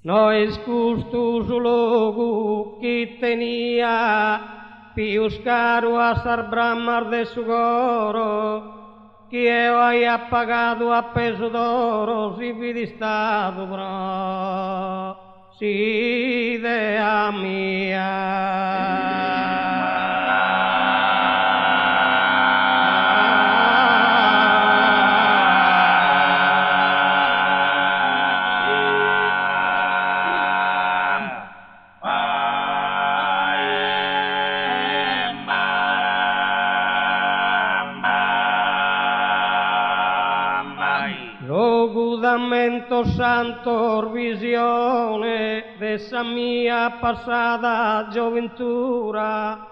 No es justo su logo que tenía pius caro a ser bramar de su goro, que yo haya pagado a peso d'oro si vidistado bra, si idea mia. Logudamento santo visione dessa mia passata gioventura,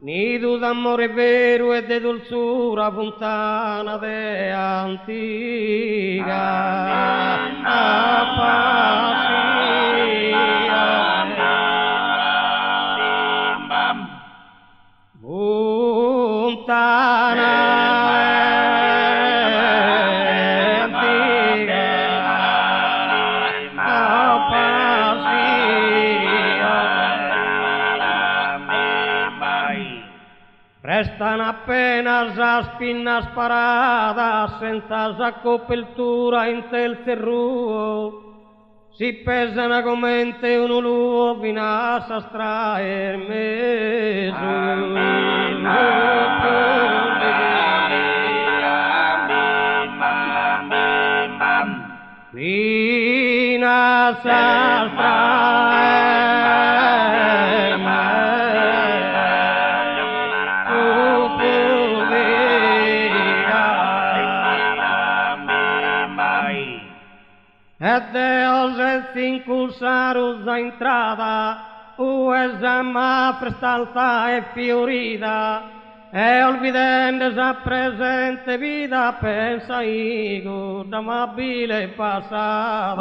nido d'amore vero e de dulzura, fontana de antica restan apenas as pinnas paradas, senza sa copertura in tel terruo, si pesan agomente un uluo vinas a straerme vinas a e Deus es inculsaros a entrada, o exama prestalta e fiorida, e olvidendes a presente vida, pensa igo d'amabile passata,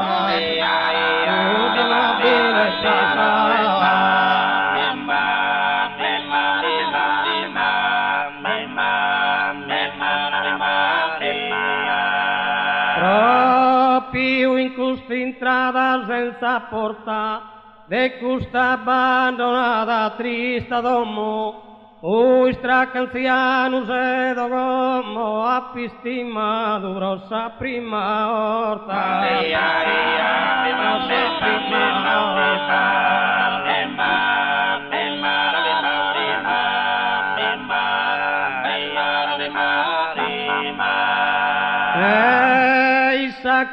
d'amabile passata. Proprio in questa entrada senza porta, de questa abbandonata trista domo, o stracanzianus ed ogomo, appistimado grossa prima orta, grossa prima orta.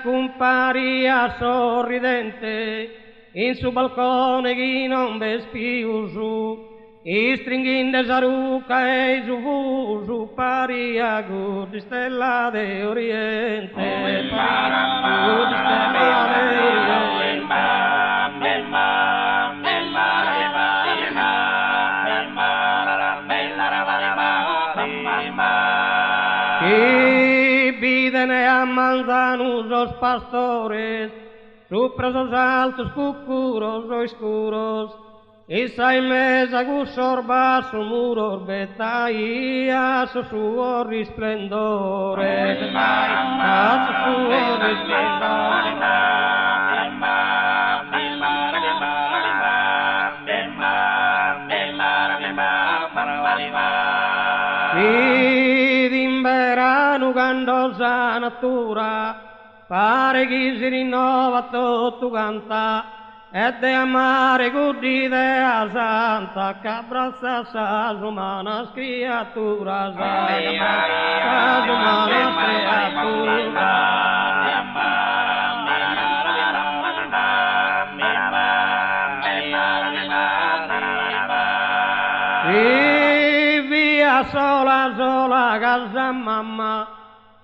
Comparia sorridente in su balcone chi non ves più su, i stringinde saruca e su fusu paria di stella de oriente, di stella de oriente. Viden a manzanos los pastores, supras altos cucuros o escuros, y saimes agusorba su muros, betaía su suo risplendore, betaía su suo risplendore. Ed in verano gandosa natura, pare che si rinnova tutto canta, e de amare gudide a santa, che abbraccia sa umana creatura, sa umana creatura. Sola, sola, casa mamma,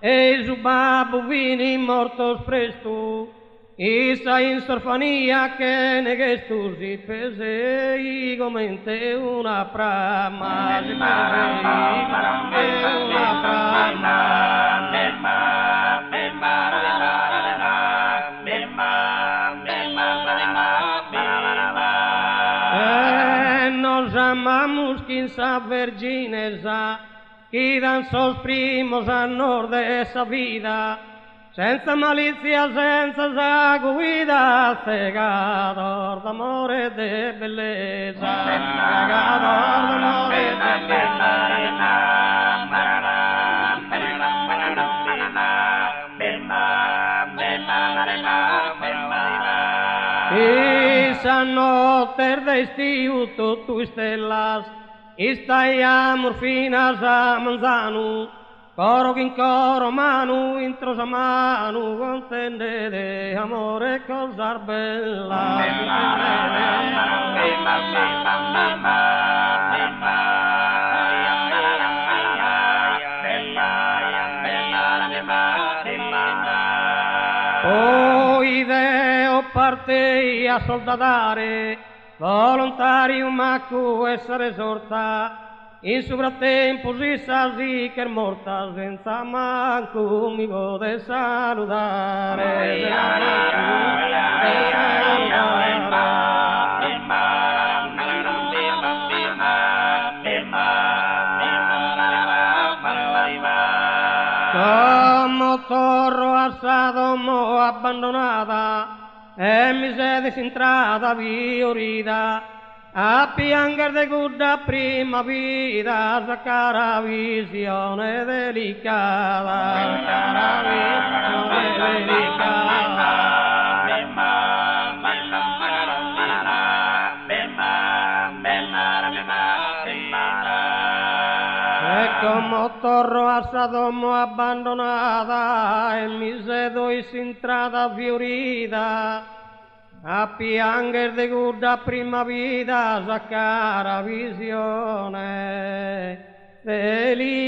e su babbo vini mortos presto, e sta in sorfania che neghestu si pesei come una prama, si pesei come una prama. Nos amamos quinza virginesa, que dan sos primos al nor de esa vida, senza malizia, senza saguida, segador d'amore e de bellezza, segador d'amore e de esa notte d'estiu tu stellas, istaia morfinas a manzano, coro in coro, mano intro sa mano, contende de amore cosa bella. Poi Deo partei a soldadare, volontarium macco essere sorta, in su frattempo si sa sì che è morta, senza manco mi vuole salutare. Como torro asado mo abbandonata, e mi sede sintrata viorita, a pianger de guda prima vita, sa cara visione delicata, cara visione delicata. E como torro asado mo abbandonata, e mi sedo sintrata fiorita, a pianger de guda prima vita, sa cara visione delicata.